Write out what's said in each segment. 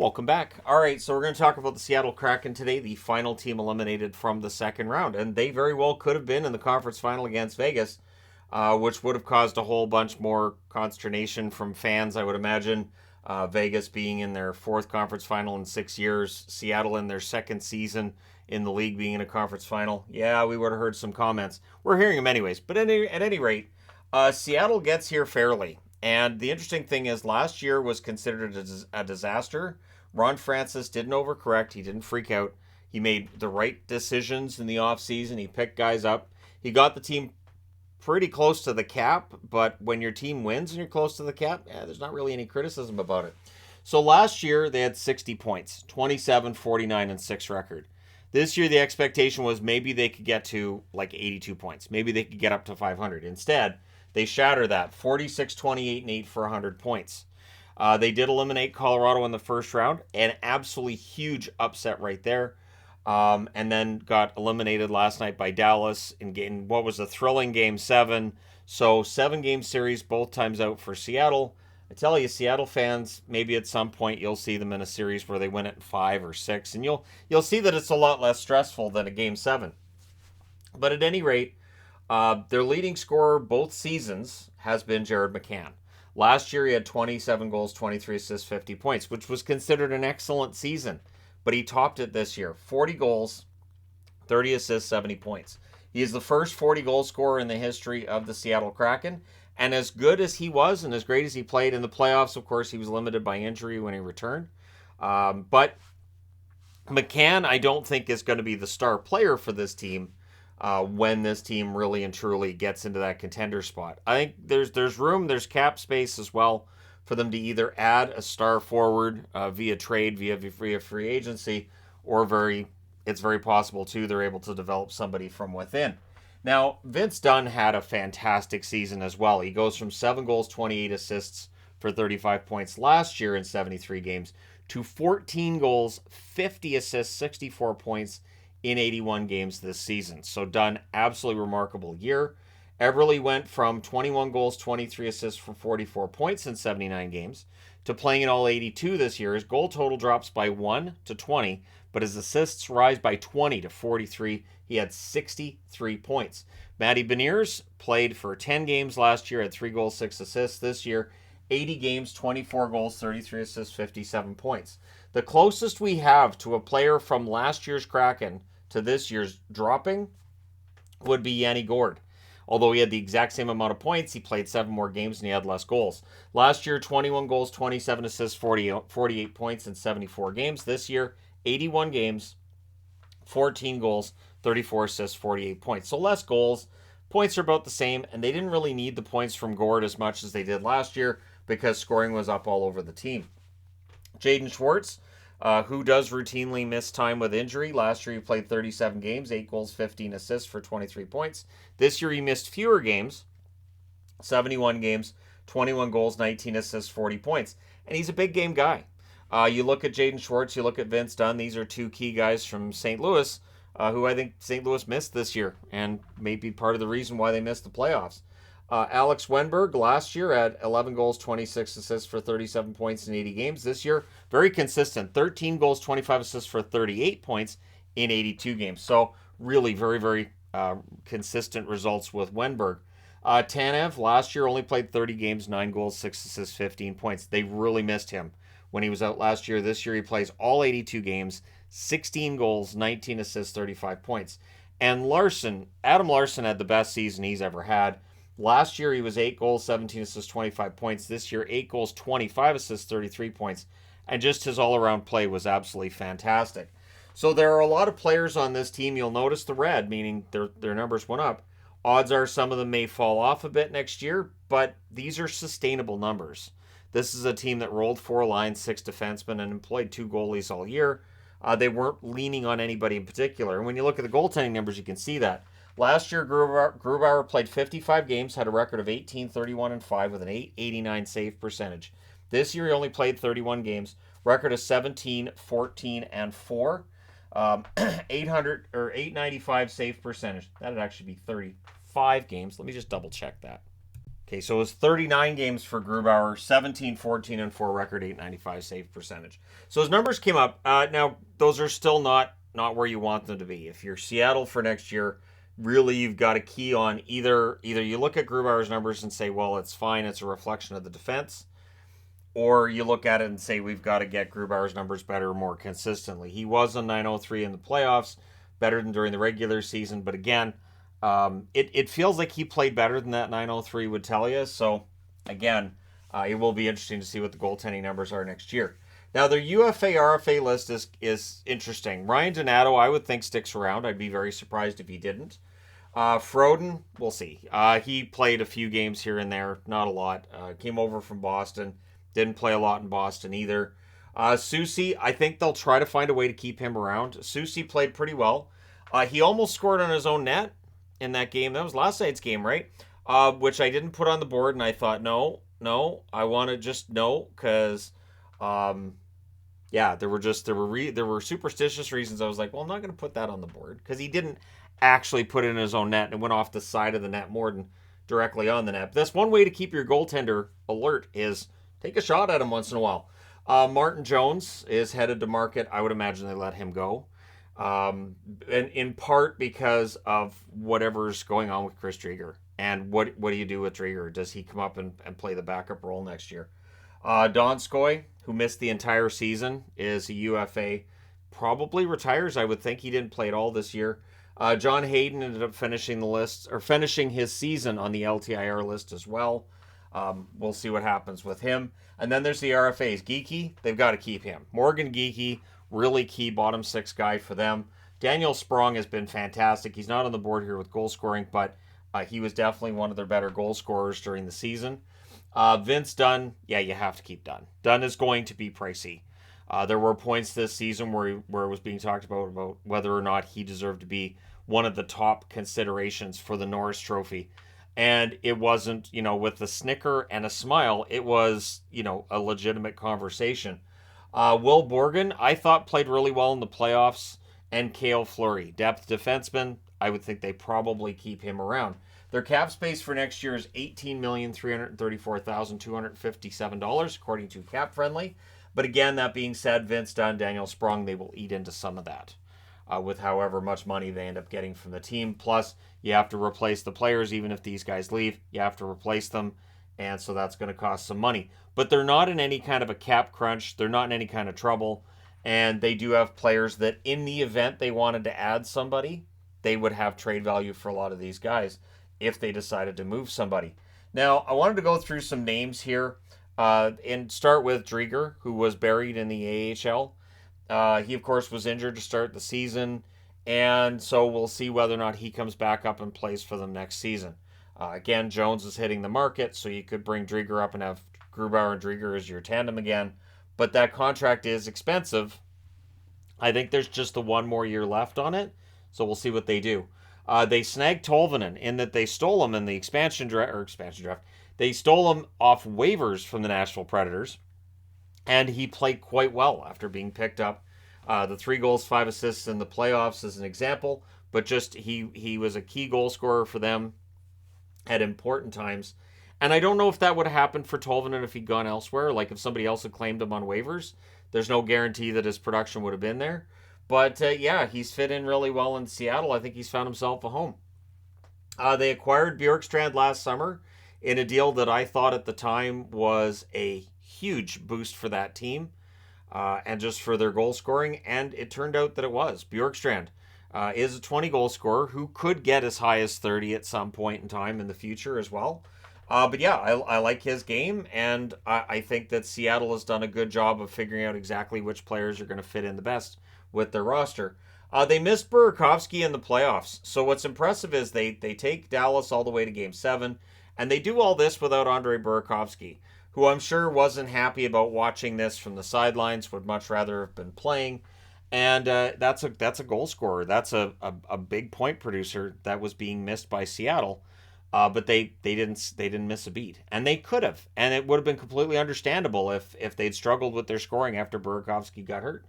Welcome back. All right, so we're going to talk about the Seattle Kraken today, the final team eliminated from the second round. And they very well could have been in the conference final against Vegas, which would have caused a whole bunch more consternation from fans, I would imagine. Vegas being in their fourth conference final in 6 years, Seattle in their second season in the league being in a conference final. Yeah, we would have heard some comments. We're hearing them anyways. But at any rate, Seattle gets here fairly. And the interesting thing is last year was considered a disaster. Ron Francis didn't overcorrect. He didn't freak out. He made the right decisions in the offseason. He picked guys up. He got the team pretty close to the cap, but when your team wins and you're close to the cap, there's not really any criticism about it. So last year they had 60 points, 27, 49, and 6 record. This year the expectation was maybe they could get to like 82 points. Maybe they could get up to 500. Instead, they shatter that, 46, 28, and 8 for 100 points. They did eliminate Colorado in the first round, an absolutely huge upset right there. And then got eliminated last night by Dallas in what was a thrilling Game 7. So 7-game series, both times out for Seattle. I tell you, Seattle fans, maybe at some point you'll see them in a series where they win it in 5 or 6, and you'll see that it's a lot less stressful than a Game 7. But at any rate, their leading scorer both seasons has been Jared McCann. Last year he had 27 goals, 23 assists, 50 points, which was considered an excellent season. But he topped it this year. 40 goals, 30 assists, 70 points. He is the first 40-goal scorer in the history of the Seattle Kraken. And as good as he was and as great as he played in the playoffs, of course, he was limited by injury when he returned. But McCann, I don't think, is going to be the star player for this team when this team really and truly gets into that contender spot. I think there's room, there's cap space as well for them to either add a star forward via trade, via free agency, or it's very possible too they're able to develop somebody from within. Now, Vince Dunn had a fantastic season as well. He goes from 7 goals, 28 assists for 35 points last year in 73 games to 14 goals, 50 assists, 64 points in 81 games this season. So Dunn, absolutely remarkable year. Everly went from 21 goals, 23 assists for 44 points in 79 games to playing in all 82 this year. His goal total drops by 1 to 20, but his assists rise by 20 to 43. He had 63 points. Matty Beniers played for 10 games last year, had 3 goals, 6 assists. This year, 80 games, 24 goals, 33 assists, 57 points. The closest we have to a player from last year's Kraken to this year's dropping would be Yanni Gourde. Although he had the exact same amount of points, he played 7 more games and he had less goals. Last year, 21 goals, 27 assists, 48 points in 74 games. This year, 81 games, 14 goals, 34 assists, 48 points. So less goals. Points are about the same, and they didn't really need the points from Gourde as much as they did last year because scoring was up all over the team. Jaden Schwartz, who does routinely miss time with injury. Last year he played 37 games, 8 goals, 15 assists for 23 points. This year he missed fewer games, 71 games, 21 goals, 19 assists, 40 points. And he's a big game guy. You look at Jaden Schwartz, you look at Vince Dunn. These are 2 key guys from St. Louis who I think St. Louis missed this year and may be part of the reason why they missed the playoffs. Alex Wenberg last year had 11 goals, 26 assists for 37 points in 80 games. This year, very consistent, 13 goals, 25 assists for 38 points in 82 games. So really very, very consistent results with Wenberg. Tanev last year only played 30 games, 9 goals, 6 assists, 15 points. They really missed him when he was out last year. This year he plays all 82 games, 16 goals, 19 assists, 35 points. And Adam Larson had the best season he's ever had. Last year, he was 8 goals, 17 assists, 25 points. This year, 8 goals, 25 assists, 33 points. And just his all-around play was absolutely fantastic. So there are a lot of players on this team. You'll notice the red, meaning their numbers went up. Odds are some of them may fall off a bit next year, but these are sustainable numbers. This is a team that rolled 4 lines, 6 defensemen, and employed 2 goalies all year. They weren't leaning on anybody in particular. And when you look at the goaltending numbers, you can see that. Last year, Grubauer played 55 games, had a record of 18, 31, and 5 with an 889 save percentage. This year, he only played 31 games, record of 17, 14, and 4. 895 save percentage. That'd actually be 35 games. Let me just double check that. Okay, so it was 39 games for Grubauer, 17, 14, and 4 record, 895 save percentage. So his numbers came up. Now, those are still not where you want them to be. If you're Seattle for next year, really you've got to key on either you look at Grubauer's numbers and say, well, it's fine, it's a reflection of the defense, or you look at it and say, we've got to get Grubauer's numbers better more consistently. He was a 903 in the playoffs, better than during the regular season, but again, it feels like he played better than that 903 would tell you. So, again, it will be interesting to see what the goaltending numbers are next year. Now, their UFA RFA list is interesting. Ryan Donato, I would think, sticks around. I'd be very surprised if he didn't. Froden, we'll see. He played a few games here and there, not a lot. Came over from Boston, didn't play a lot in Boston either. Soucy, I think they'll try to find a way to keep him around. Soucy played pretty well. He almost scored on his own net in that game. That was last night's game, right? Which I didn't put on the board, and I thought, no, I want to just know, because, yeah, there were superstitious reasons. I was like, well, I'm not going to put that on the board, because he didn't actually put it in his own net and went off the side of the net more than directly on the net. But that's one way to keep your goaltender alert, is take a shot at him once in a while. Martin Jones is headed to market. I would imagine they let him go. And in part because of whatever's going on with Chris Driedger. And what do you do with Driedger? Does he come up and play the backup role next year? Donskoy, who missed the entire season, is a UFA. Probably retires. I would think he didn't play at all this year. John Hayden ended up finishing his season on the LTIR list as well. We'll see what happens with him. And then there's the RFAs. Geekie, they've got to keep him. Morgan Geekie, really key bottom six guy for them. Daniel Sprong has been fantastic. He's not on the board here with goal scoring, but he was definitely one of their better goal scorers during the season. Vince Dunn, yeah, you have to keep Dunn. Dunn is going to be pricey. There were points this season where it was being talked about whether or not he deserved to be one of the top considerations for the Norris Trophy. And it wasn't, with a snicker and a smile, it was, a legitimate conversation. Will Borgen, I thought, played really well in the playoffs. And Cale Fleury, depth defenseman, I would think they probably keep him around. Their cap space for next year is $18,334,257, according to Cap Friendly. But again, that being said, Vince Dunn, Daniel Sprong, they will eat into some of that with however much money they end up getting from the team. Plus, you have to replace the players. Even if these guys leave, you have to replace them. And so that's going to cost some money. But they're not in any kind of a cap crunch. They're not in any kind of trouble. And they do have players that, in the event they wanted to add somebody, they would have trade value for a lot of these guys if they decided to move somebody. Now, I wanted to go through some names here and start with Driedger, who was buried in the AHL. He, of course, was injured to start the season, and so we'll see whether or not he comes back up and plays for them next season. Again, Jones is hitting the market, so you could bring Driedger up and have Grubauer and Driedger as your tandem again. But that contract is expensive. I think there's just the one more year left on it, so we'll see what they do. They snagged Tolvanen in that they stole him in the expansion draft. They stole him off waivers from the Nashville Predators, and he played quite well after being picked up. The 3 goals, 5 assists in the playoffs is an example, but just he was a key goal scorer for them at important times. And I don't know if that would have happened for Tolvanen if he'd gone elsewhere, like if somebody else had claimed him on waivers. There's no guarantee that his production would have been there. But yeah, he's fit in really well in Seattle. I think he's found himself a home. They acquired Bjorkstrand last summer in a deal that I thought at the time was a huge boost for that team and just for their goal scoring. And it turned out that it was. Bjorkstrand is a 20-goal scorer who could get as high as 30 at some point in time in the future as well. But yeah, I like his game, and I think that Seattle has done a good job of figuring out exactly which players are going to fit in the best with their roster. They missed Burakovsky in the playoffs, so what's impressive is they take Dallas all the way to Game 7, and they do all this without Andrei Burakovsky, who I'm sure wasn't happy about watching this from the sidelines, would much rather have been playing, and that's a goal scorer. That's a big point producer that was being missed by Seattle. But they didn't miss a beat, and they could have, and it would have been completely understandable if they'd struggled with their scoring after Burakovsky got hurt.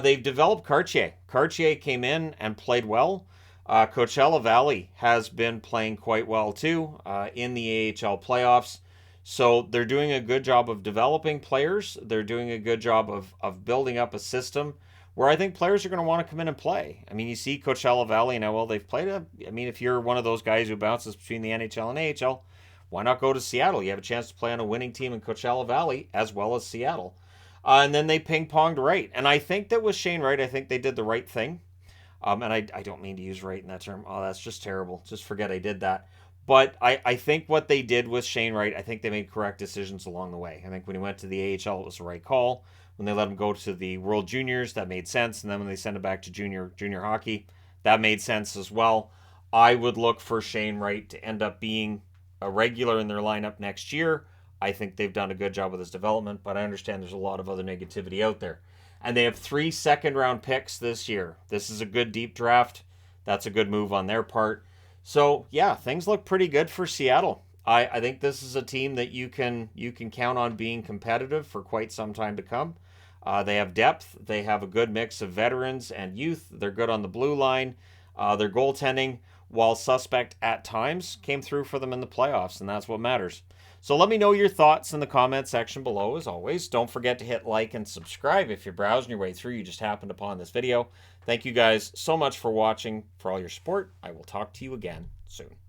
They've developed Cartier. Cartier came in and played well. Coachella Valley has been playing quite well too in the AHL playoffs. So they're doing a good job of developing players. They're doing a good job of building up a system where I think players are going to want to come in and play. I mean, you see Coachella Valley now, well, they've played I mean, if you're one of those guys who bounces between the NHL and AHL, why not go to Seattle? You have a chance to play on a winning team in Coachella Valley as well as Seattle. And then they ping ponged right. And I think that with Shane Wright, I think they did the right thing. And I don't mean to use right in that term. Oh, that's just terrible. Just forget I did that. But I think what they did with Shane Wright, I think they made correct decisions along the way. I think when he went to the AHL, it was the right call. When they let him go to the World Juniors, that made sense. And then when they sent him back to junior hockey, that made sense as well. I would look for Shane Wright to end up being a regular in their lineup next year. I think they've done a good job with his development, but I understand there's a lot of other negativity out there. And they have 3 second-round picks this year. This is a good deep draft. That's a good move on their part. So, yeah, things look pretty good for Seattle. I think this is a team that you can count on being competitive for quite some time to come. They have depth. They have a good mix of veterans and youth. They're good on the blue line. Their goaltending, while suspect at times, came through for them in the playoffs, and that's what matters. So let me know your thoughts in the comment section below, as always. Don't forget to hit like and subscribe if you're browsing your way through. You just happened upon this video. Thank you guys so much for watching, for all your support. I will talk to you again soon.